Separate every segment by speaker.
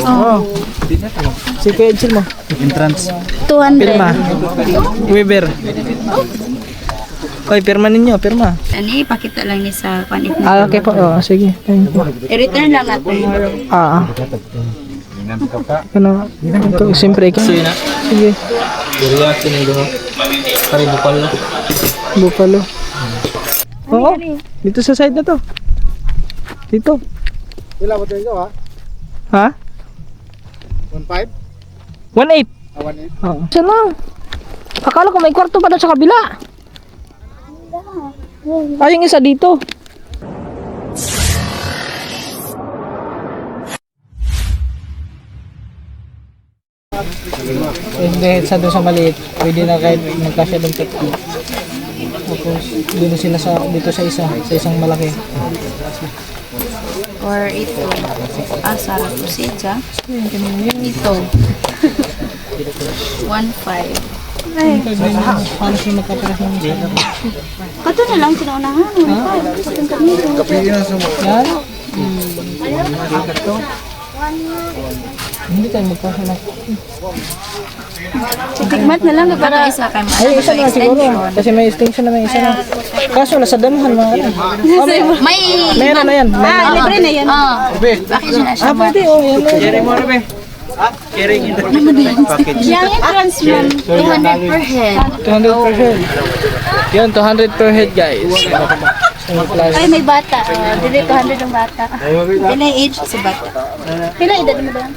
Speaker 1: Oh. Si Kuya Edson mo.
Speaker 2: Entrance.
Speaker 3: 200.
Speaker 1: Pirma. Weber. Oy, pirma ninyo, pirma.
Speaker 3: Ano, ipakita lang ni sa panit
Speaker 1: Ah, okay po. Oh, sige. Thank you.
Speaker 3: I-return lang natin tomorrow.
Speaker 1: Ah. Ano? Ito, siyempre ikaw. Sige. Bupalo. Oo. Dito sa side na to. Dito.
Speaker 2: Ilan mo tayo ha?
Speaker 1: Ha?
Speaker 2: 1.5?
Speaker 1: 1.8.
Speaker 2: 1.8?
Speaker 1: Oo. Saan lang? Akala ko may kwarto pa doon sa kabila. Ay, yung isa dito. Hindi, sa doon sa maliit. Pwede na kahit magkasya doon sa tapos dito sila sa dito sa isang malaki.
Speaker 3: Or ito. Sarap po siya. Ito. 1.5.
Speaker 1: Halos na magkaparas ng isa.
Speaker 3: Kato na lang sinaunahan. 1.5.
Speaker 2: Kapiyan sa mo.
Speaker 1: Yan. Hindi tayo magkasya na.
Speaker 3: Tigmat na lang para isa kay
Speaker 1: Ay, isa na siguro. Kasi may extension na may isa na. Kaso nasa damuhan mga ano.
Speaker 3: may
Speaker 1: Meron na yan.
Speaker 3: libre na yan. Bakit siya siya?
Speaker 1: Pwede oh. Yan na.
Speaker 2: Jerry mo na
Speaker 3: Yung entrance room, 200 per head.
Speaker 1: 200 per head. Yun, 200 per head guys.
Speaker 3: Ay, may bata. Dili 200 ang bata. Pila yung age sa bata? Pila edad mo ba?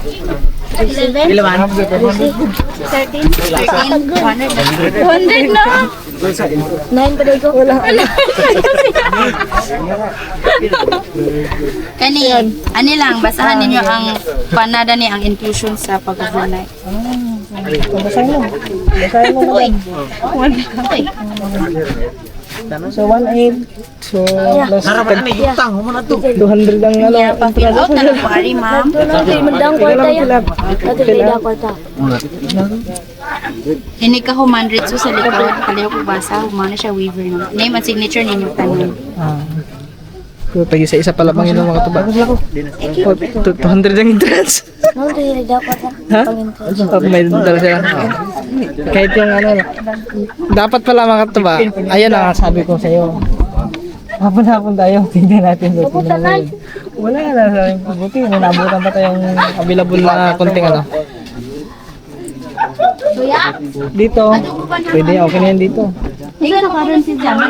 Speaker 3: 11? 13? 13? 200 na! 9 pa daw ko? Wala. Kani, ani lang, basahan ninyo ang panada ni ang inclusion sa pag-overnight.
Speaker 1: Basahin mo. Basahin mo naman. So 1.8. So plus 200 ang ano.
Speaker 3: Pa-fill out na lang po, Ari, ma'am. Ini ka humandred so sa likod, kaliho ko basa, humana siya waiver na. Name and signature ninyo tanan.
Speaker 1: So pag isa-isa pala bang yun ang mga tuba? 200 ang entrance. Ha? May dala sila. Kahit yung ano, dapat pala mga tuba. Ayan ang sabi ko sa iyo. Hapon-hapon tayo, tingnan natin doon. Wala na sa buti, may nabutan pa tayong available na konting ano. Dito, pwede, okay na yan dito.
Speaker 3: Ikaw na karon si Jamal.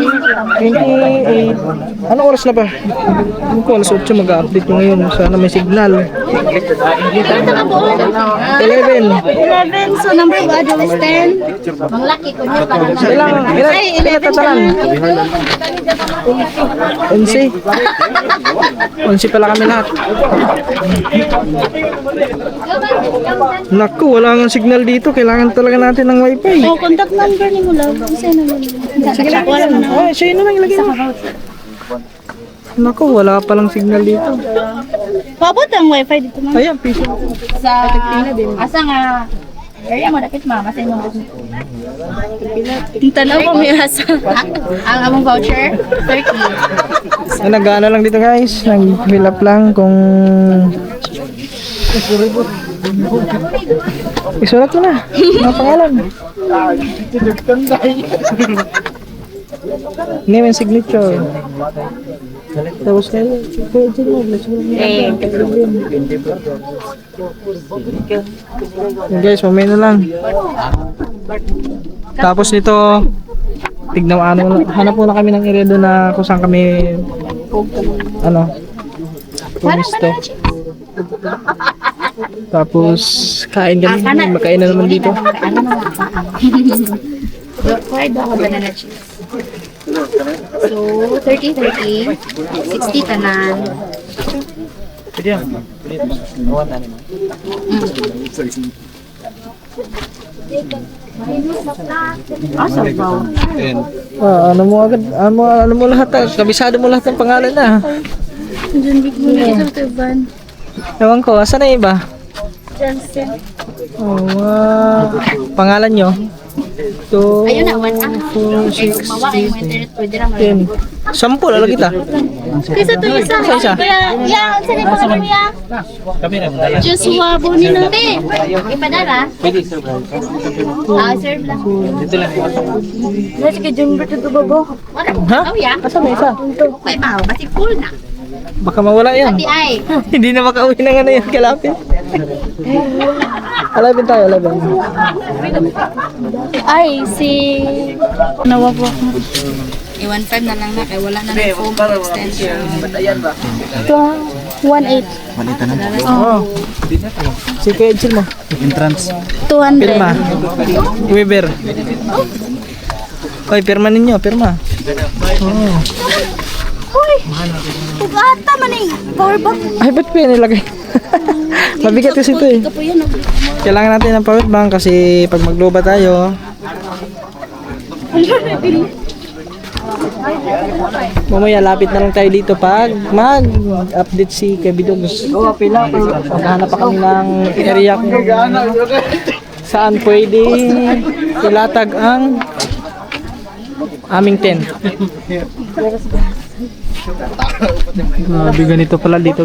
Speaker 1: 28. Anong oras na ba? Hindi ko, alas 8 mag-update ko ngayon. Sana may signal. 11.
Speaker 3: 11, so number of adult is 10. Manglaki ko niyo pa lang.
Speaker 1: Ilang tatalan? 11. 11 pala kami lahat. Naku, wala nga signal dito. Kailangan talaga natin ng wifi.
Speaker 3: Oh, contact number ni mo lang. Kasi naman.
Speaker 1: Sige lang. Oh, siya na lang ilagay mo. Naku, wala palang signal dito.
Speaker 3: Paabot ang wifi dito, ma'am.
Speaker 1: Ayan, piso.
Speaker 3: Sa asa nga area mo dapat mama sa inyong tanaw ko may asa. Ang among voucher 30.
Speaker 1: Nag-ano lang dito guys, nag-fill up lang kung isulat mo na mga pangalan. Name and signature. Tapos kayo, pwede mo, guys, mamaya na lang. Tapos nito, tignan mo, hanap muna kami ng area doon na kung saan kami ano, pumisto. Tapos kain kami, makain na naman dito.
Speaker 3: Fried ako banana cheese. So, 30, 60 tanan.
Speaker 2: Pwede yan. Awan na naman.
Speaker 3: Sabaw.
Speaker 1: Ano mo agad, ano mo lahat, kabisado mo lahat ng pangalan na.
Speaker 3: Diyan bigyan kita tuban.
Speaker 1: Ewan ko, asan na iba?
Speaker 3: Johnson.
Speaker 1: Oh, wow. Pangalan nyo? 2,
Speaker 3: Ayun na, 1 ah.
Speaker 1: 4,
Speaker 3: Eh,
Speaker 1: 6,
Speaker 3: mawa kayo mo internet, pwede lang.
Speaker 1: 10. 10 lala kita.
Speaker 3: Kaysa to isa.
Speaker 1: Isa.
Speaker 3: Kaya, yan, saan yung mga niya? Joshua, bunin natin. Ipadala? Pwede, sir. Serve lang.
Speaker 2: Dito lang.
Speaker 3: Kasi kay Jumber ito babo.
Speaker 1: Ha?
Speaker 3: Oh, yeah.
Speaker 1: Asa may isa?
Speaker 3: May baho, basi full na.
Speaker 1: Baka mawala yan.
Speaker 3: Ati ay.
Speaker 1: Hindi na makauwi ng ano yan, kalapit. 11 tayo, 11.
Speaker 3: Ay, si... Nawa po. 1.5 na lang na, kaya wala na ng foam extension.
Speaker 1: Ito,
Speaker 3: 1.8.
Speaker 2: Malita na.
Speaker 1: oh. Si Kuya Edsil mo.
Speaker 2: Entrance.
Speaker 3: 200.
Speaker 1: Pirma. Weber. Hoy, pirma ninyo, pirma. Oh.
Speaker 3: Uy! Pugata man eh. Power bank.
Speaker 1: Ay, ba't pa yan nilagay? Mabigat kasi ito eh.
Speaker 3: Ito po yan.
Speaker 1: Kailangan natin ng power bank kasi pag magloba tayo, mamaya lapit na lang tayo dito pag mag-update si Kabidogs. Maghahanap pa kami ng area kung saan pwede ilatag ang aming tent. Grabe ganito pala dito.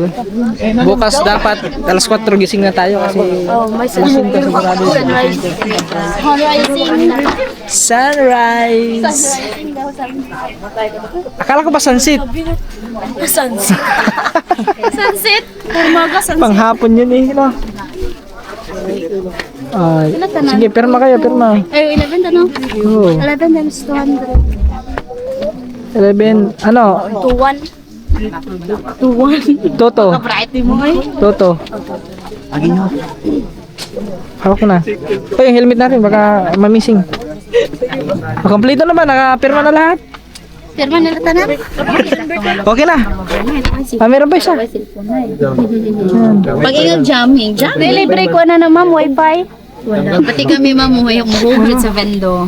Speaker 1: Bukas dapat alas 4 gising na tayo kasi
Speaker 3: May
Speaker 1: gising ka sigurado. Sunrise! Akala ko ba sunset?
Speaker 3: Sunset. Sunset. Umaga sunset.
Speaker 1: Panghapon yun eh, no? Ay, sige, pirma kayo, pirma.
Speaker 3: Ay, 11 ano?
Speaker 1: Oo.
Speaker 3: 11 times 200.
Speaker 1: 11, ano?
Speaker 3: 2-1. 2-1.
Speaker 1: Toto.
Speaker 3: Variety mo eh.
Speaker 1: Toto.
Speaker 2: Agi nyo.
Speaker 1: Hawak ko na. Ito yung helmet natin, baka mamising. Kompleto naman, nakapirma na lahat.
Speaker 3: Pirma na tanan.
Speaker 1: Okay na. Meron pa isa.
Speaker 3: Pag ingat jamming. Jamming. Libre ko na ma'am, wifi. Wala. Pati kami ma'am, mahugod sa vendo.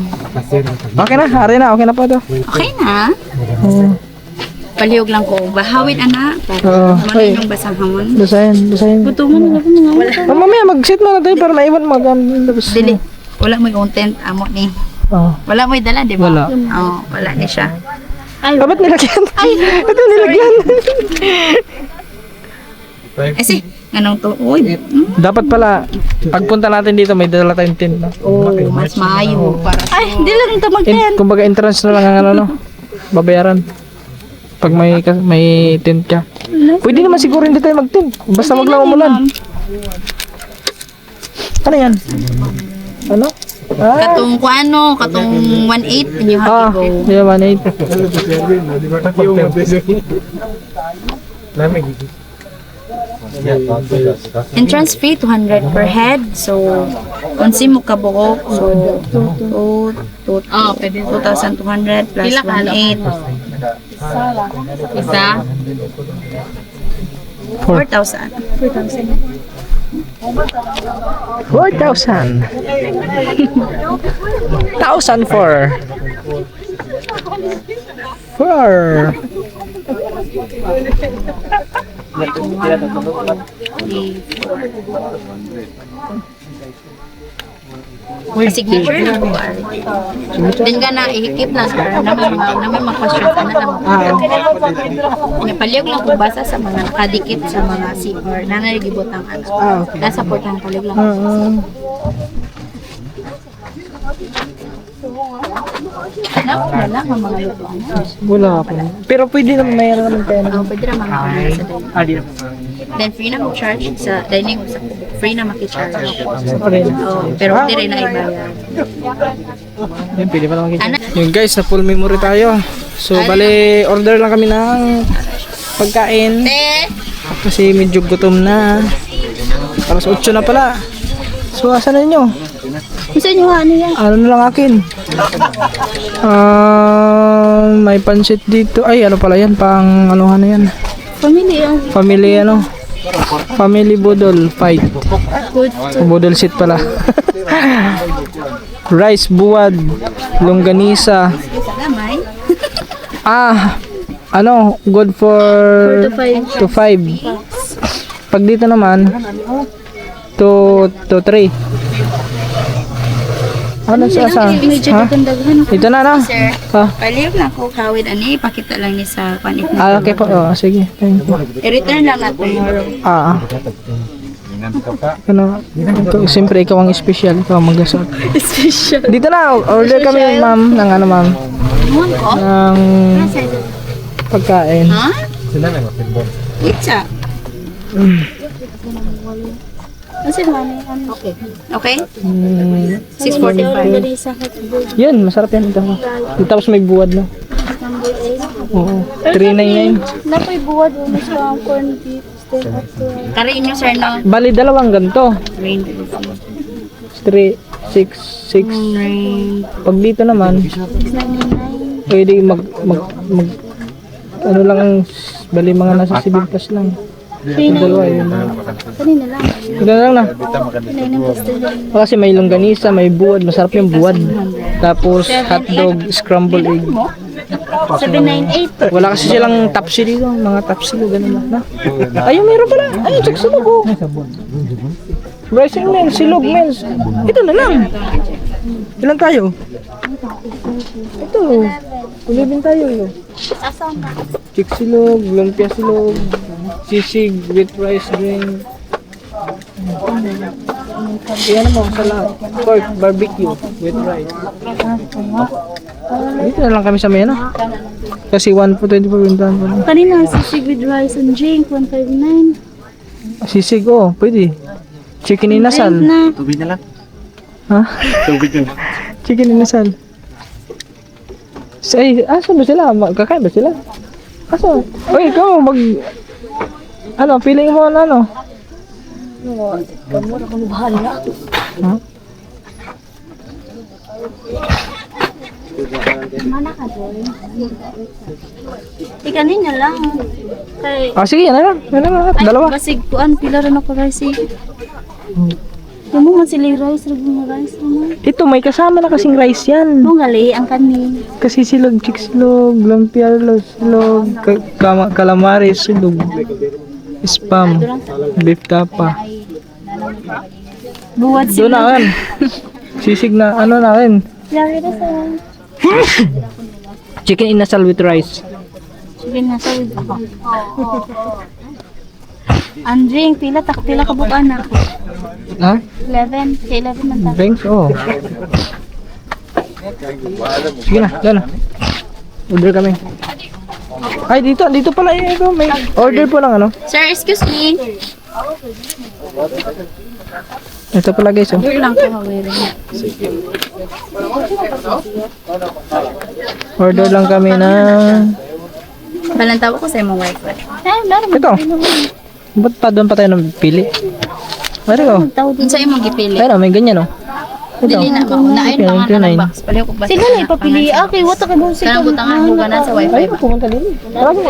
Speaker 1: Okay na, ari na, okay na po to.
Speaker 3: Okay na. Palihog lang ko. Bahawin ana.
Speaker 1: Oo.
Speaker 3: Ano yung basang hamon?
Speaker 1: Basahin, basahin.
Speaker 3: Butungan nila po mga wala.
Speaker 1: Mamaya, mag-sit na tayo para maiwan
Speaker 3: Dili. Wala mo yung content amo ni.
Speaker 1: Oh.
Speaker 3: Wala mo yung dala, di ba?
Speaker 1: Wala.
Speaker 3: Oo, wala ni siya.
Speaker 1: Ay, ba't nilagyan? Ay, ito nilagyan.
Speaker 3: Kasi, anong to? Uy.
Speaker 1: Dapat pala, pagpunta natin dito, may dala tayong tent. No?
Speaker 3: Oh, mas maayo para sa... Ay, hindi lang ito mag-tent.
Speaker 1: Kumbaga entrance na lang ang ano, no? Babayaran. Pag may tent ka. Pwede naman siguro hindi tayo mag-tent. Basta wag lang umulan. Ano yan? Ano? Ah,
Speaker 3: Katong kuano, katong 1.8 inyo
Speaker 1: ah,
Speaker 3: have to go.
Speaker 1: yeah, 1.8.
Speaker 3: Entrance fee 200 per head. So, konsi mo kabuok. So, 2,200 plus 1.8. Isa? 4,000.
Speaker 1: 4,000. 1,004. 4.
Speaker 3: Signature na po. Then ka na, ihikip na. Naman mag-question ka na lang. Napaliyog lang kung basa sa mga nakadikit sa mga CR na narigibot ng ano.
Speaker 1: Okay.
Speaker 3: Nasa portang paliyog lang. Wala lang ang mga lutuan.
Speaker 1: Wala pa. Pero pwede naman, mayroon naman tayo.
Speaker 3: Oh, pwede naman ako sa dining. Then free na mag-charge sa dining. Free na makicharge. Oh, pero hindi rin na ibayad.
Speaker 1: Yan, pwede pa naman
Speaker 3: Ano?
Speaker 1: Yung guys, na full memory tayo. So, bali, order lang kami ng pagkain.
Speaker 3: Te!
Speaker 1: Kasi medyo gutom na. Alas 8 na pala. So, asan na nyo?
Speaker 3: Gusto nyo ano yan?
Speaker 1: Ano na lang akin? May pansit dito. Ay, ano pala yan? Pang anuhan na yan.
Speaker 3: Pamilya.
Speaker 1: Family ano? Family budol fight.
Speaker 3: Good.
Speaker 1: Budol seat pala. Rice, buwad, longganisa.
Speaker 3: Gamay.
Speaker 1: Ano? Good for
Speaker 3: 4 to 5.
Speaker 1: to 5. Pag dito naman, to 3. Ano sa?
Speaker 3: Medyo
Speaker 1: Ha?
Speaker 3: dagdagan.
Speaker 1: Ito na na.
Speaker 3: Sir,
Speaker 1: Ha?
Speaker 3: palihog na ako kawid ani, pakita lang ni sa panit
Speaker 1: Ah,
Speaker 3: na.
Speaker 1: okay po. Oh, sige. Thank you.
Speaker 3: I-return lang na tomorrow.
Speaker 1: Ah. Ano? Siyempre, ikaw ang special. Ikaw ang mag-asot.
Speaker 3: Special.
Speaker 1: Dito na. Order kami, ma'am. Ng ano, ma'am.
Speaker 3: Mon ko?
Speaker 1: Ng pagkain.
Speaker 3: Ha? Pizza. Kasi mami, okay. Okay?
Speaker 1: Mm,
Speaker 3: 645.
Speaker 1: yun, masarap yan. Ito. Tapos may buwad na. Oo. 399.
Speaker 4: Napoy buwad mo sa corn beef steak at
Speaker 3: Kariin nyo, sir, no?
Speaker 1: Bali, dalawang ganito.
Speaker 3: Rain.
Speaker 1: 3, 6. Pag dito naman,
Speaker 4: 699.
Speaker 1: pwede mag ano lang ang bali mga nasa 7 plus lang. Dalawa yun.
Speaker 4: Kanina lang.
Speaker 1: Ito lang na.
Speaker 4: Kanina ng gusto din.
Speaker 1: Kasi may longganisa, may buwad, masarap yung buwad. Tapos hotdog, scrambled egg.
Speaker 4: 798.
Speaker 1: Wala kasi silang tapsi dito, mga tapsi ganun lang. Na. Ayun, meron pala. Ayun, check silog oh. Rice and men, silog men. Ito na lang. Ilan tayo? Ito. 11 tayo.
Speaker 4: Asan na?
Speaker 1: Chick silog, lumpia silog, sisig with rice drink. Yan mo sa lahat. Pork barbecue with rice. Dito na lang kami sa mena. Kasi 1 po 24 bintahan po.
Speaker 4: Kanina sisig with rice and drink 159.
Speaker 1: Sisig oh, pwede. Chicken inasal.
Speaker 4: Drink na.
Speaker 2: Tubig na lang.
Speaker 1: Ha?
Speaker 2: Tubig na.
Speaker 1: Chicken inasal. Ay, asa ba sila? Kakain ba sila? Asa? Oy, ikaw mag... Ano, feeling mo na ano?
Speaker 4: Kamura kung bahala.
Speaker 1: Ha?
Speaker 4: Mana ka doon? Kanina lang. Kay
Speaker 1: Ah, sige, yan na lang. Yan na lang. Dalawa.
Speaker 4: basig kuan pila rin ako rice. Yung mga sili rice, ragong rice naman.
Speaker 1: Ito, may kasama na kasing rice yan.
Speaker 4: Nung gali ang kani.
Speaker 1: Kasi silog, chick silog, lumpia silog, calamari silog, spam, beef tapa.
Speaker 4: Buwad
Speaker 1: Doon na kan. Sisig na, ano na kan.
Speaker 4: Lagi na sa
Speaker 1: Chicken inasal with rice.
Speaker 4: sige na sa with ako. Ang drink, pila ka bukan na.
Speaker 1: Ha?
Speaker 4: 11, sa 11 man ta.
Speaker 1: Drinks? Oo. Sige na, doon na. Order kami. Ay, dito pala yun. Ito, may order po lang ano.
Speaker 3: Sir, excuse me.
Speaker 1: Ito pala guys, oh.
Speaker 3: Wait lang ko, hawirin.
Speaker 1: Order lang kami na...
Speaker 3: Balantaw ko sa imong wifi.
Speaker 1: Ito. Ba't pa doon pa tayo ng pili? Ano ko?
Speaker 3: Kung sa imong gipili.
Speaker 1: Pero may ganyan, oh. Ito.
Speaker 3: Dili na mauna ayun pa nga na
Speaker 1: 29.
Speaker 3: box. Paliw ko ba?
Speaker 4: Sige na ipapili. Okay, wata ka doon
Speaker 3: Kanang butangan mo gana sa wifi
Speaker 1: Ay,
Speaker 3: ba?
Speaker 1: pumunta din. Tara mo.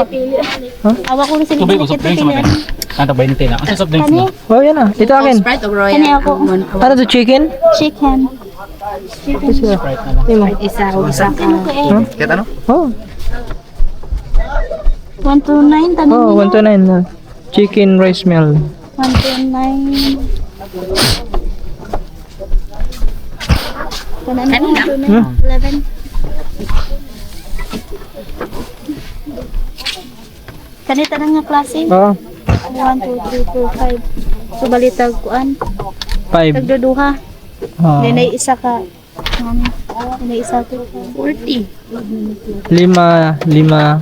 Speaker 4: Awa ko na sila
Speaker 2: Tubig, usap
Speaker 4: kita
Speaker 2: drinks
Speaker 4: pili.
Speaker 2: Ano ba yun na? Ano soft drinks mo?
Speaker 1: Oh, yan ah. Ito akin.
Speaker 3: Sprite o Royal?
Speaker 4: Kani ako.
Speaker 1: Ano to, chicken?
Speaker 4: Chicken.
Speaker 1: Ito siya. Ito mo.
Speaker 3: Isa o isa ka.
Speaker 1: Huh?
Speaker 2: Kaya ano?
Speaker 1: Oh.
Speaker 4: 129 tanan
Speaker 1: Oh,
Speaker 4: nila.
Speaker 1: 129 na. Chicken rice meal.
Speaker 4: 129.
Speaker 3: Kanina?
Speaker 4: 11. Kanita na nga klase.
Speaker 1: Oh,
Speaker 4: 1, 2, 3, 4, 5. So balitag kuan.
Speaker 1: 5.
Speaker 4: Tagduduha.
Speaker 1: Oh.
Speaker 4: Dinay isa ka. Dinay isa ka.
Speaker 3: 40.
Speaker 1: 5.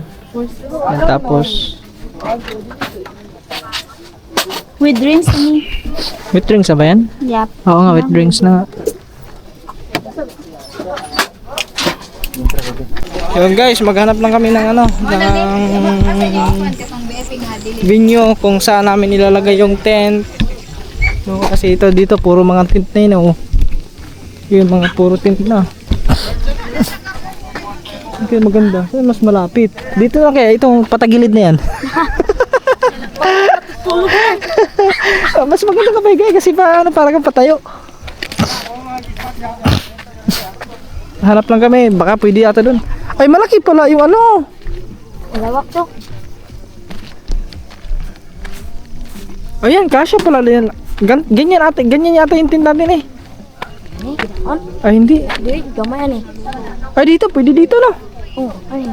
Speaker 1: Tapos,
Speaker 4: With drinks ni.
Speaker 1: with drinks ba yan?
Speaker 4: Yep.
Speaker 1: Oo nga, with drinks na. Yun guys, maghanap lang kami ng ano, ng venue kung saan namin ilalagay yung tent. No, kasi ito dito puro mga tent na yun, oh. Yun, mga puro tent na. Okay, maganda. Ay, mas malapit. Dito na kaya itong patagilid na yan. Mas maganda ka ba kasi pa ano, para kang patayo. Hanap lang kami, baka pwede ata dun. Ay, malaki pala yung ano.
Speaker 4: Lawak to.
Speaker 1: Ayan, kasya pala yan. Ganyan yata yung tent natin eh.
Speaker 4: Ani, ginaon.
Speaker 1: Ay, hindi.
Speaker 4: Dili, gamay ani.
Speaker 1: Ay, dito. Pwede dito, no?
Speaker 4: Oh, ani.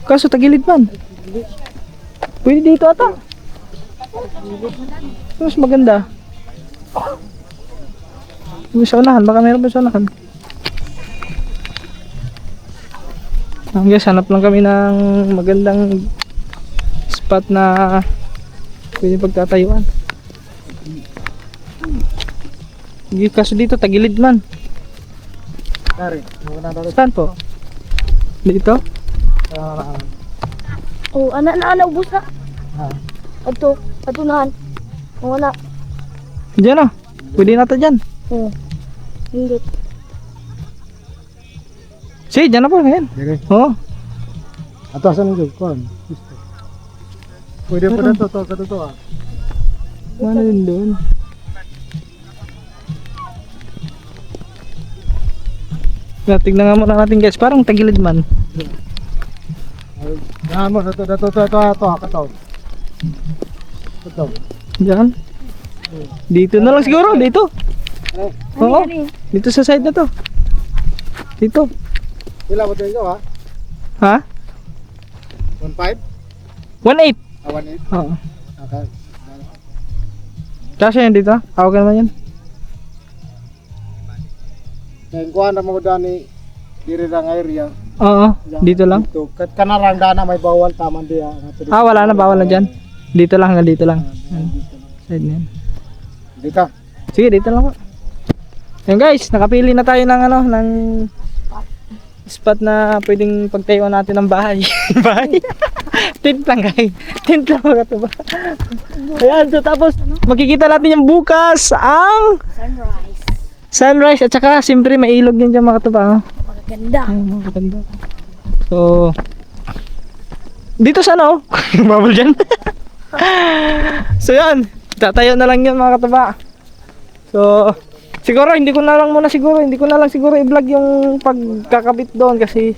Speaker 1: Kaso tagilid man. Pwede dito ata. Mas maganda. May sa unahan. Baka meron pa sa unahan. Guys, hanap lang kami ng magandang spot na pwede pagtatayuan. Kaso dito tagilid man. Saan po? Dito?
Speaker 4: Oh, ana ubos na. Ato nahan. Wala.
Speaker 1: Diyan o. Pwede na ito dyan.
Speaker 4: Oh. Hindi.
Speaker 1: Sige, dyan na po ngayon. Oo.
Speaker 2: Atasan ng kon. Pwede pa na to to ah.
Speaker 1: Ano yun doon? Tignan nga muna natin guys. Parang tagilid man.
Speaker 2: Mo to.
Speaker 1: Diyan. Dito na lang siguro. Dito. Oo. Dito sa side na to. Dito.
Speaker 2: Ila mo tayo ha?
Speaker 1: Ha?
Speaker 2: 1.5?
Speaker 1: 1.8.
Speaker 2: 1.8.
Speaker 1: Oo.
Speaker 2: Okay.
Speaker 1: Kasi yan dito. Hawak ka naman yan.
Speaker 2: Kaya kuha na mo dani diri lang area.
Speaker 1: Oo. Dito lang.
Speaker 2: Dito. Kat kanarang dana may bawal taman dia.
Speaker 1: Wala na. Bawal na dyan. Dito lang. Hanggang dito lang. Side na yan.
Speaker 2: Dito.
Speaker 1: Sige, dito lang po. Yan guys, nakapili na tayo ng ano, ng spot na pwedeng pagtayuan natin ng bahay. Bahay. Tent lang guys. Tent lang mga to ba. Ayan, so tapos makikita natin yung bukas ang sunrise at saka siyempre may ilog din dyan mga to ba.
Speaker 4: Maganda.
Speaker 1: Ay, maganda. So dito sa ano? Bubble dyan. So yan, tatayo na lang yan mga kataba. So siguro hindi ko na lang siguro i-vlog yung pagkakabit doon kasi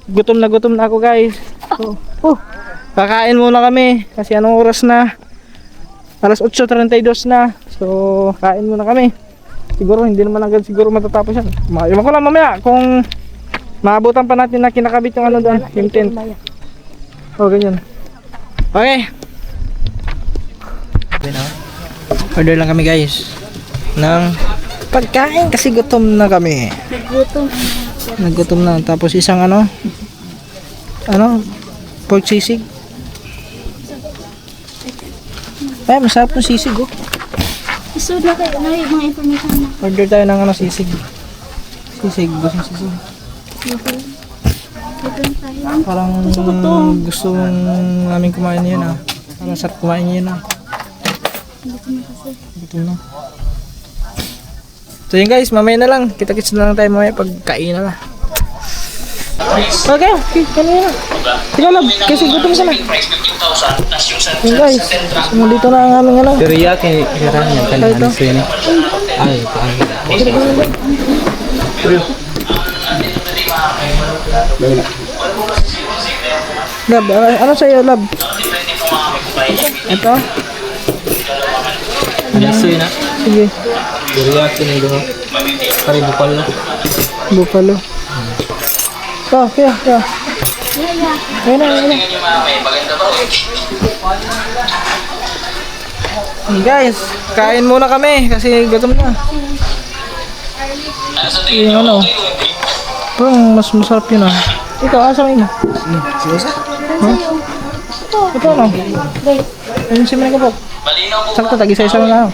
Speaker 1: gutom na ako guys. So, kakain muna kami kasi anong oras na? Alas 8:32 na. So, kain muna kami. Siguro hindi naman agad siguro matatapos yan. Iwan ko lang mamaya kung maabutan pa natin na kinakabit yung ano doon, yung tent. Oh, ganyan. Okay. Order lang kami guys ng pagkain kasi gutom na kami. Nagutom na. Tapos isang ano pork sisig. Ay, masarap ng sisig oh.
Speaker 4: Isunod na kayo na yung mga information na.
Speaker 1: Order tayo ng ano sisig. Sisig. Parang gusto namin kumain yun ah. Parang sarap kumain yun ah. Gutom na. So yun guys, mamaya na lang. Kita-kits na lang tayo mamaya pagkain na. Okay, kanina. Sige lab, kasi gutom ka na. Yun guys, dito na ang aming ano.
Speaker 2: Teriyaki kailangan yan kanina sini. Ay,
Speaker 1: Lab, ano sa'yo lab? Ito?
Speaker 2: Yasoy na.
Speaker 1: Sige,
Speaker 2: Teriyaki na dito. Kari bupalo.
Speaker 1: buffalo. Kaya. Ayun na. Guys, kain muna kami kasi gutom na. Yung ano, parang mas masarap yun ah. Ikaw, asa mo yun? Ito ano? Ayun si Mene ko po. Sakto, tag-isa-isa na lang.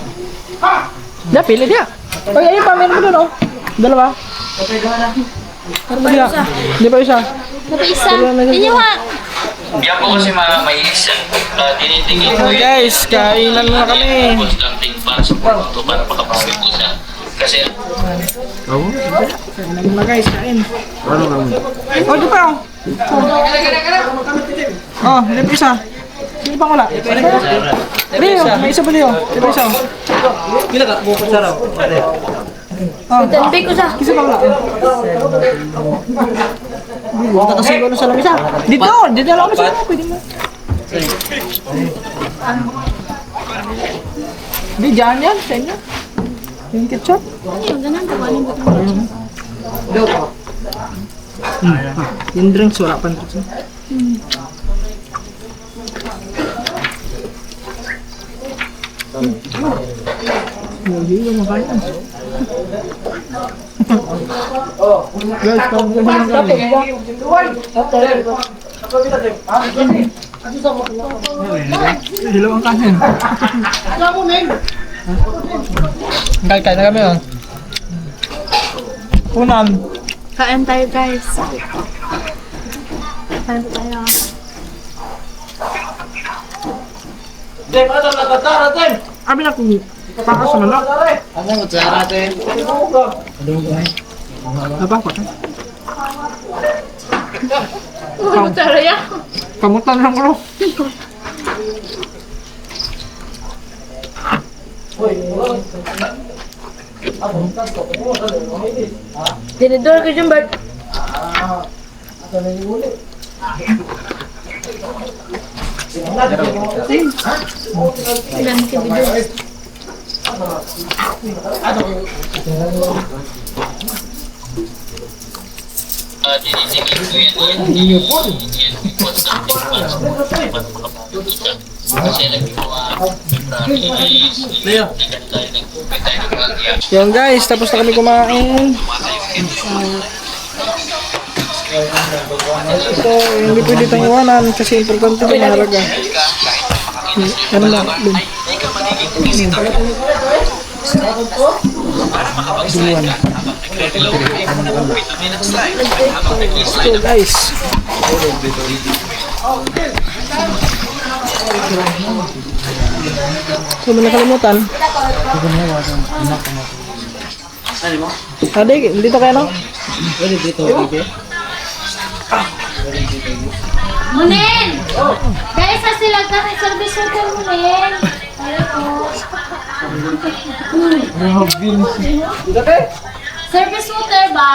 Speaker 1: Diya, pili diya. Ay, ayun pa, meron mo doon oh. Dalawa. Meron mo diya. Di ba isa?
Speaker 4: Isa. Inyo ha.
Speaker 5: Diyan po kasi may tinitingin ko
Speaker 1: Guys, kainan muna kami.
Speaker 5: para sa produkto para makapagod ko siya. Kasi
Speaker 1: Kainan muna guys, kain. Oh, di pa oh. Oh, di pa isa. Di pa wala. Leo, may isa pa Leo. Di pa isa oh.
Speaker 4: Tanbay ko sa.
Speaker 1: Isa pa wala. Buta kasi ko sa lamisa. Dito lang ako sa pwede mo. Di dyan yan, sa inyo. Yung ketchup?
Speaker 4: Ayun, ganun. Tawanin ko ito.
Speaker 1: Yung drinks, wala pa drinks. Hindi ko makain. Guys, kung gusto nyo kami. Hilaw ang kanin. Kain na kami, oh. Punan.
Speaker 4: Kain tayo, guys. Kain tayo.
Speaker 1: Abi na kung pakas na lang. Apa ko? Kamutan lang ko.
Speaker 4: Dinidor ka dyan, Bert. Ilan ka video?
Speaker 5: Dinitingin ko yan. Kasi
Speaker 1: Yan guys, tapos na kami kumain. Ito, hindi pwede itong iwanan kasi importante ito mahalaga. Ano na, dun. Duluan. So guys. So, may nakalimutan. Adik, dito kayo no?
Speaker 4: Munin! Guys, sa sila ka ng service worker, Munin. Service worker ba?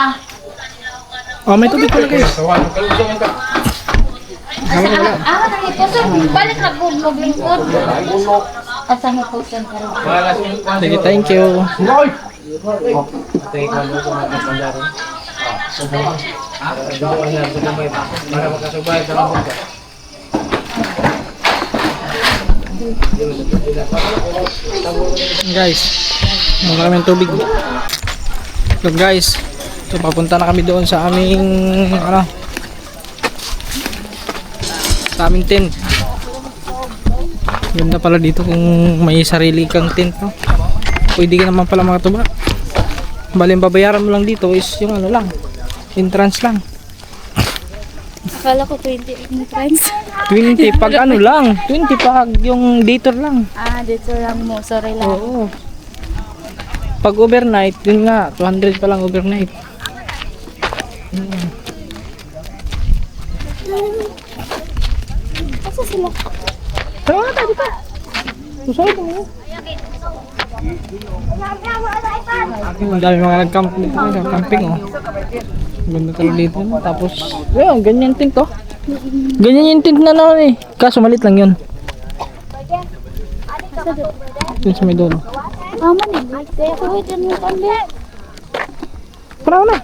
Speaker 1: Oh, may tubig pala guys.
Speaker 4: Nang ito, sir. Balik na po, maglingkod. Asa na po, sir.
Speaker 1: Sige, thank you. Guys, maraming tubig. So guys, so papunta na kami doon sa aming sa aming tent. Ganda pala dito kung may sarili kang tent, no? Pwede ka naman pala mga tuba. Bali, babayaran mo lang dito is yung ano lang, entrance lang.
Speaker 4: Akala ko 20 entrance.
Speaker 1: 20 pag ano lang, 20 pag yung detour lang.
Speaker 4: Ah, dito lang mo. Sorry lang.
Speaker 1: Oo. Pag overnight, yun nga, 200 pa lang overnight.
Speaker 4: Asa sila?
Speaker 1: Tara nga tayo dito. Susunod mo. Ang dami mga nag-camping dito. Camping, oh. Ganda talaga dito. Tapos, yun, ganyan tent, oh. Ganyan yung tent na naman, eh. Kaso malit lang yun. Yun sa may dulo.
Speaker 4: Aman eh. Kaya ko dyan mo kami.
Speaker 1: Parang na.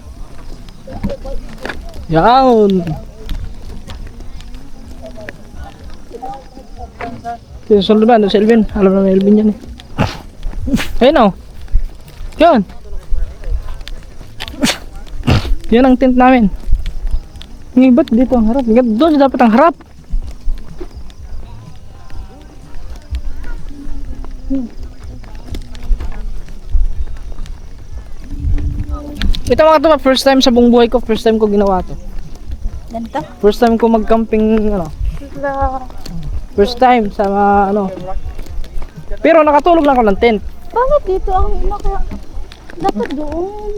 Speaker 1: Yan. Susunod ba? Si Elvin. Alam na may Elvin yan, eh. Ayun, oh. Yun. Yan ang tent namin. Ngayon, ba't dito ang harap? Doon dapat ang harap. Ito mga to, first time sa buong buhay ko, first time ko ginawa to.
Speaker 4: Ganito?
Speaker 1: First time ko mag-camping, ano. First time sa ano. Pero nakatulog lang ako ng tent.
Speaker 4: Bakit dito ang naka... Dapat doon.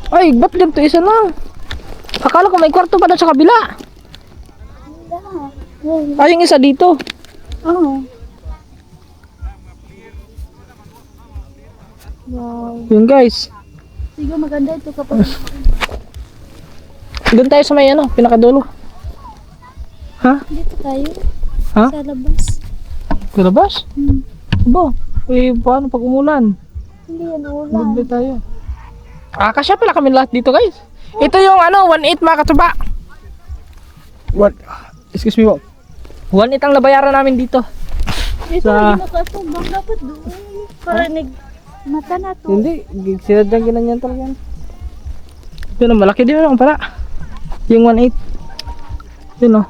Speaker 1: Ay, ba't ganito isa lang? Akala ko may kwarto pa doon sa kabila. Ay, yung isa dito.
Speaker 4: Oo. Wow.
Speaker 1: Yun guys.
Speaker 4: Sige, maganda ito kapag...
Speaker 1: Doon tayo sa may ano, pinakadulo. Ha?
Speaker 4: Dito tayo.
Speaker 1: Ha?
Speaker 4: Sa labas.
Speaker 1: Kalabas?
Speaker 4: Hmm.
Speaker 1: Ba? Eh, paano pag umulan?
Speaker 4: Hindi yan ulan.
Speaker 1: Bigla tayo. Kasya pala kami lahat dito guys. Ito yung 1.8 mga katuba. What? Excuse me po. 1.8 ang nabayaran namin dito.
Speaker 4: Ito
Speaker 1: Sa-
Speaker 4: yung nakasubang dapat doon. Para mata na to.
Speaker 1: Hindi, sinadyang ginanyan talaga yan. Yun ang malaki din ang para. Yung 1.8. Yun o.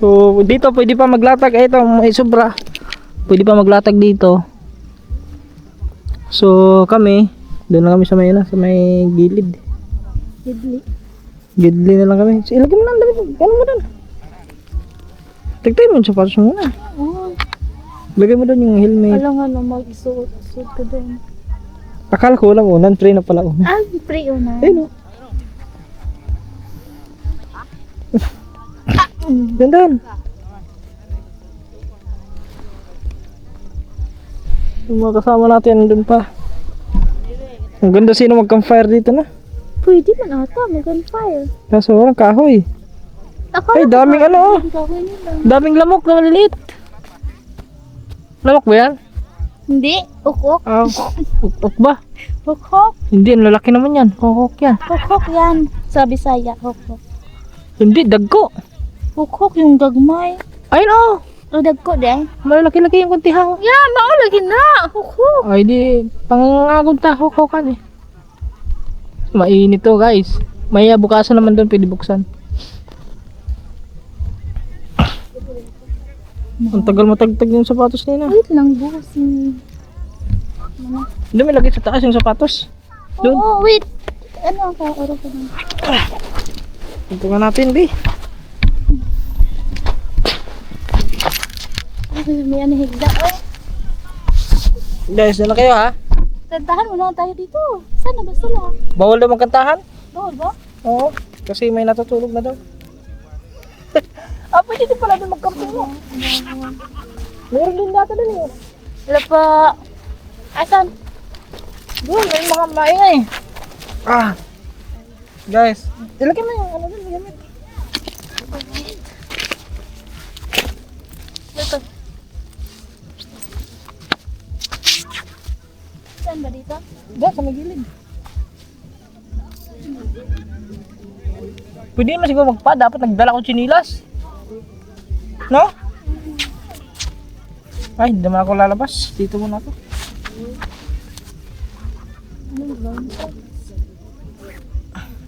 Speaker 1: So dito pwede pa maglatag. Ito may sobra. Pwede pa maglatag dito. So kami, doon lang kami sa may, sa may gilid.
Speaker 4: Idli.
Speaker 1: Gidli na lang kami. So, ilagay mo lang dali. Ano mo doon? Tagtay mo yung sapatos mo muna.
Speaker 4: Oh,
Speaker 1: Lagay mo doon yung helmet.
Speaker 4: alam nga no, mag-suot ko doon.
Speaker 1: Akala ko walang unan. Tray na pala unan.
Speaker 4: Ah, pre una.
Speaker 1: Ayun o. Gandaan. Yung mga kasama natin doon pa. Ang ganda sino mag-campfire dito na.
Speaker 4: Pwede man ata, may gunfire.
Speaker 1: Kaso walang kahoy. Ay, daming ano.
Speaker 4: Gawin nila.
Speaker 1: Daming lamok na maliliit. Lamok ba yan?
Speaker 4: Hindi, ukok.
Speaker 1: Ukok ba?
Speaker 4: Ukok.
Speaker 1: Hindi, ang lalaki naman yan. Ukok yan.
Speaker 4: Ukok yan. Sa Bisaya, ukok.
Speaker 1: Hindi, dagko.
Speaker 4: Ukok yung gagmay.
Speaker 1: Ayun o.
Speaker 4: O dagko de.
Speaker 1: Malalaki-laki yung kuntihang.
Speaker 4: Yeah, maulagi na. Ukok.
Speaker 1: Ay, di. Pangangagod ta. Hukukan eh. Mainit to guys. May bukasan naman doon. Pwede buksan. Ang tagal matagtag yung sapatos nila.
Speaker 4: Wait lang, busin.
Speaker 1: Doon may lagay sa taas yung sapatos. Doon.
Speaker 4: Oo, wait. Ano ang kaoro ko na?
Speaker 1: Ito nga natin, Bi.
Speaker 4: Ay, may ano higda. Oh.
Speaker 1: Guys, na kayo ha.
Speaker 4: Kantahan mo na tayo dito. Sana ba sila?
Speaker 1: Bawal daw magkantahan?
Speaker 4: Bawal ba?
Speaker 1: Oo. Kasi may natutulog na daw. Pwede din pala doon magkampi mo. Meron din data doon eh.
Speaker 4: Wala pa. Asan?
Speaker 1: Doon, may mga maingay. Guys, ilagay mo yung ano doon, gamit.
Speaker 4: Dito. Saan ba dito?
Speaker 1: Diyan, sa may gilid. Pwede naman siguro magpa, dapat nagdala ko chinilas. No? Ay, hindi naman ako lalabas. Dito muna ako.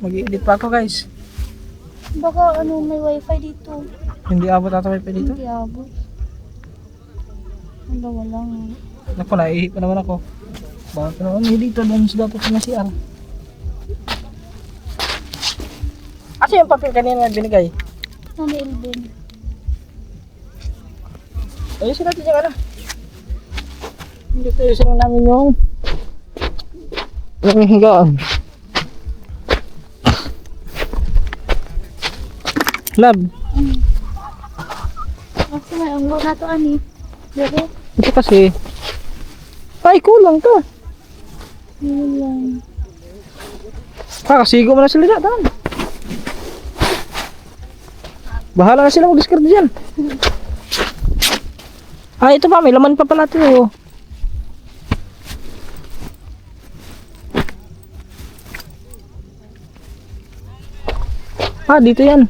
Speaker 1: Mag-i-edit pa ako guys.
Speaker 4: Baka ano, may wifi dito.
Speaker 1: Hindi abot ata wifi dito.
Speaker 4: Hindi abot. Wala, walang.
Speaker 1: Naku, naihi pa naman ako. Bakit pa naman dito doon sa dapat na CR. Asa yung papel kanina na binigay?
Speaker 4: Ano Elvin?
Speaker 1: Ayusin natin yung ano. Hindi tayo ayusin namin yung higaan. Lab,
Speaker 4: Kasi may anggo na to, ani. Dere.
Speaker 1: ito kasi. Ay, kulang to.
Speaker 4: Yun lang.
Speaker 1: Kasigo mo na sila dyan. Bahala na sila mag-discard dyan. Ito pa, may laman pa pala ito. Dito yan.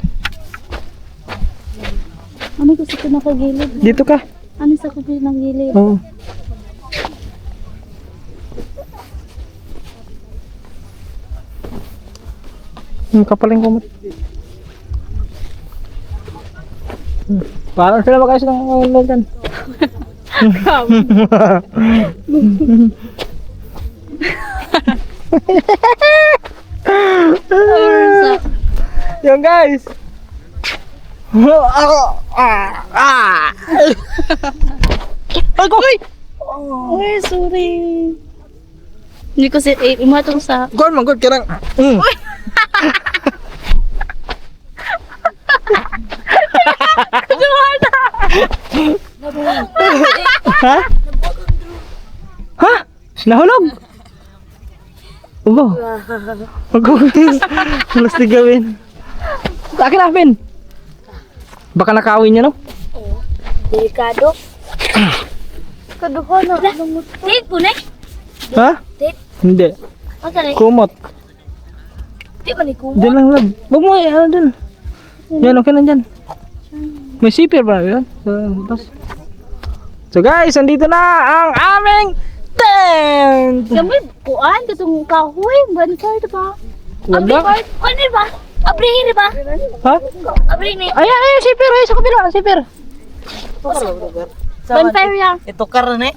Speaker 4: Ano gusto ko nakagilid?
Speaker 1: Dito ka.
Speaker 4: Ano sa kagilid ng gilid?
Speaker 1: Oo. Yung kapaling kumot. Parang sila mag-ayos ng mga dyan. Yung guys. Ako. Ay ko.
Speaker 4: Uy, sorry. Hindi ko si imatong sa...
Speaker 1: Gon man gud kirang. Ha? Ha? Nahulog? Ubo. Malas na gawin. Akin na, Ben. Baka nakawin niya, no?
Speaker 4: Delikado. kaduha na. Tit po na.
Speaker 1: Ha?
Speaker 4: Tit.
Speaker 1: Hindi.
Speaker 4: Asa na?
Speaker 1: Kumot.
Speaker 4: Di man ikuha.
Speaker 1: Diyan lang lab. Huwag mo ano dun. Yan, okay na dyan. May sipir ba yun? So guys, andito na ang aming tent!
Speaker 4: Kami, kuan, katong kahoy, bantar, diba?
Speaker 1: Wala.
Speaker 4: Ano ba? Abrihin, diba?
Speaker 1: Ha?
Speaker 4: Abrihin,
Speaker 1: Ayan, sipir. Ay, sa kabila. Sipir.
Speaker 4: bonfire yan.
Speaker 6: Itukar na eh.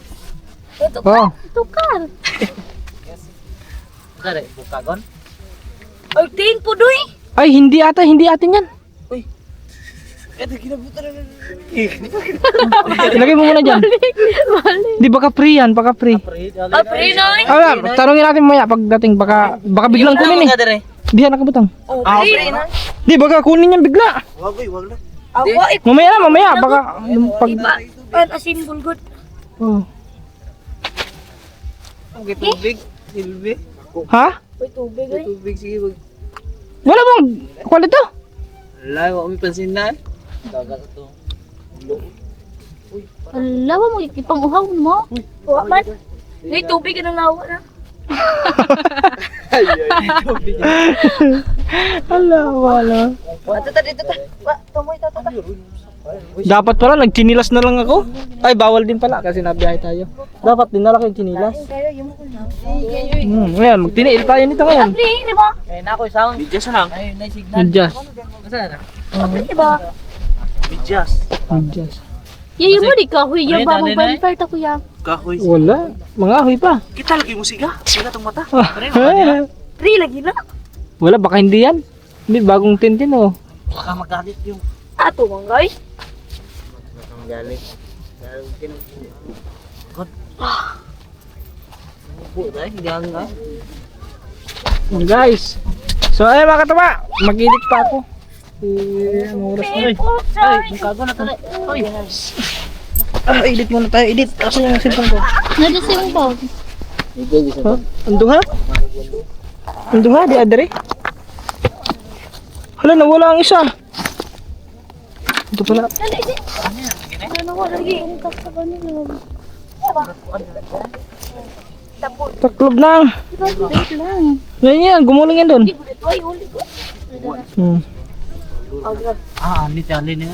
Speaker 1: Oh.
Speaker 4: Tukar.
Speaker 6: Kare, bukagon.
Speaker 4: Ay, tiin po, doy.
Speaker 1: Ay, hindi atin yan. Ilagay mo muna dyan. Di baka free yan, baka free.
Speaker 4: Abrihin, oy.
Speaker 1: Ah, tanongin natin mamaya pagdating baka biglang kunin eh. Diyan nakabutang.
Speaker 4: Abrihin.
Speaker 1: Di baka kunin yan bigla.
Speaker 6: Wag lang.
Speaker 4: Awa,
Speaker 1: Mamaya baka pag
Speaker 4: pan asin bulgot.
Speaker 1: oh.
Speaker 6: Okay, tubig. Silbi.
Speaker 1: Ha?
Speaker 4: Uy, tubig, oy.
Speaker 6: Tubig, sige. Wag.
Speaker 1: Wala bang kwalito?
Speaker 6: Wala, wag may pansinan. Dagat ito.
Speaker 4: Lawa mo, ipang-uhaw mo. Uwa man. Uy, tubig na lawa na.
Speaker 1: Wala.
Speaker 6: Dito ta. Tumoy ta.
Speaker 1: Dapat pala nagchinilas na lang ako. Ay, bawal din pala kasi nabiyahe tayo. Dapat din nala kayong chinilas. Ngayon, magtiniil tayo nito ngayon.
Speaker 4: Abrihin, diba?
Speaker 6: Kaya na ako sound. Bidyas lang. Ayun, na signal.
Speaker 1: Adjust.
Speaker 6: Asa na?
Speaker 4: Abrihin, diba?
Speaker 6: Bidyas.
Speaker 1: Adjust.
Speaker 4: Yayo mo di kahoy,
Speaker 6: Ay,
Speaker 4: yung bagong
Speaker 6: dali na eh.
Speaker 4: bonfire ta kuya.
Speaker 6: Kahoy.
Speaker 1: Wala. Mga ahoy pa.
Speaker 6: Kita lagi musika. Sila tong mata.
Speaker 4: Tri lagi na.
Speaker 1: Wala, baka hindi yan. Hindi, bagong tintin oh.
Speaker 6: Baka magalit yung
Speaker 4: Ato manggay.
Speaker 6: galit. God. Buday, hindi nga.
Speaker 1: Guys. So, ay mga katama. Mag-edit pa ako. Anong oras na?
Speaker 6: Ay, bukago na tala. Oy.
Speaker 1: Edit muna tayo. Edit. Kasi yung cellphone ko.
Speaker 4: Nadasing ba?
Speaker 1: Ha? Andung ha? Andung ha? Di adere? Hala, nawala ang isa. Ito pala.
Speaker 4: Ano ko lagi? Ang taksa ba nila?
Speaker 1: Taklob na.
Speaker 4: Wait lang.
Speaker 1: Yan yan. Gumuling yan doon.
Speaker 4: Ay, huli ko.
Speaker 6: Ah, ni tali ni.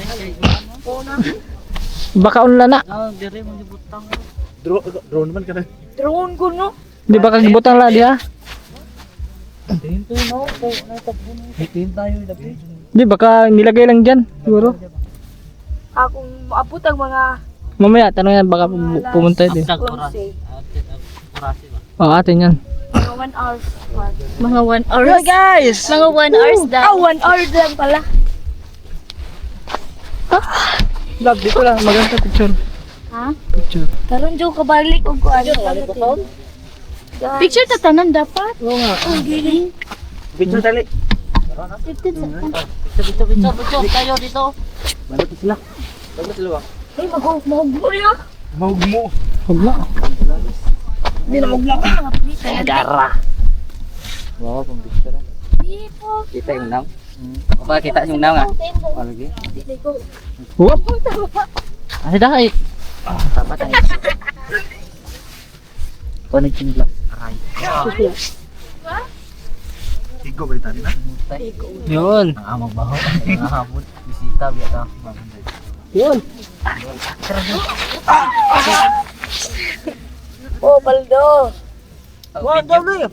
Speaker 1: Baka unla na.
Speaker 6: Ah, dire mo gibutang.
Speaker 2: Drone man ka na.
Speaker 4: Drone ko no.
Speaker 1: Di baka gibutang la di ha?
Speaker 6: Tinto no, hitin tayo dapat.
Speaker 1: Di baka nilagay lang dyan. Siguro.
Speaker 4: Akong maabot ang mga
Speaker 1: Mamaya, tanong yan. Baka pumunta din.
Speaker 6: Tag oras. Orasi ba?
Speaker 1: Oo, atin yan.
Speaker 4: mga 1 hour. Mga 1 hours.
Speaker 1: Hello guys!
Speaker 4: Mga 1 hours daw. 1 hour lang pala.
Speaker 1: Vlog, dito lang. Maganda picture.
Speaker 4: Ha?
Speaker 1: Picture.
Speaker 4: Karon jo ka balik og kuan. Picture ta tanan dapat.
Speaker 1: Oo nga.
Speaker 4: Okay.
Speaker 6: Picture dali.
Speaker 4: 15 seconds.
Speaker 6: Picture tayo dito. Balik sila. Balik sila ba?
Speaker 4: Ay, mag-mo ya.
Speaker 2: Mahugmo.
Speaker 1: Huwag na.
Speaker 6: Gara. Wow, pang picture.
Speaker 4: People.
Speaker 6: Kita yung nam. Apa kita yung nam nga? Oh, lagi.
Speaker 1: Huwag.
Speaker 6: Ano dahil? Tama tayo. Connecting lang. Aray.
Speaker 2: Igo ba tani na?
Speaker 1: Yun.
Speaker 6: Magbaho. Nakahabot. Bisita biya ka.
Speaker 1: Yun.
Speaker 4: Oh, Baldo.
Speaker 6: Wow, dami.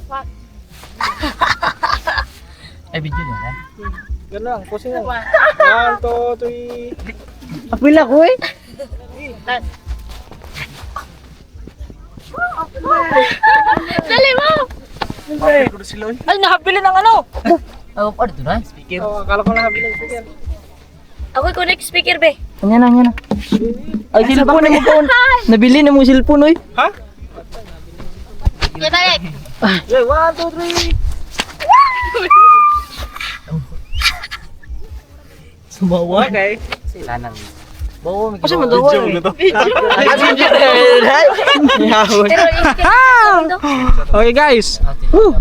Speaker 6: Ay, video na na.
Speaker 1: Ganun lang. Pusing lang. 1, 2, 3. Apila ko eh.
Speaker 4: Dali mo.
Speaker 1: Ay, nakabili ng ano?
Speaker 6: Oh, ano ito na? Speaker.
Speaker 1: Oh, akala ko nakabili ng speaker.
Speaker 4: Ako connect speaker be.
Speaker 1: Yan na. Ay, cellphone mo po. Nabili na mo cellphone oy. Ha?
Speaker 4: Ya balik.
Speaker 1: Okay, 1, 2, 3.
Speaker 6: Sumawa.
Speaker 1: Okay.
Speaker 6: Sila nang. Bawa, may
Speaker 1: Kasi madawa eh.
Speaker 4: Pero i-skip.
Speaker 1: Okay guys. Woo!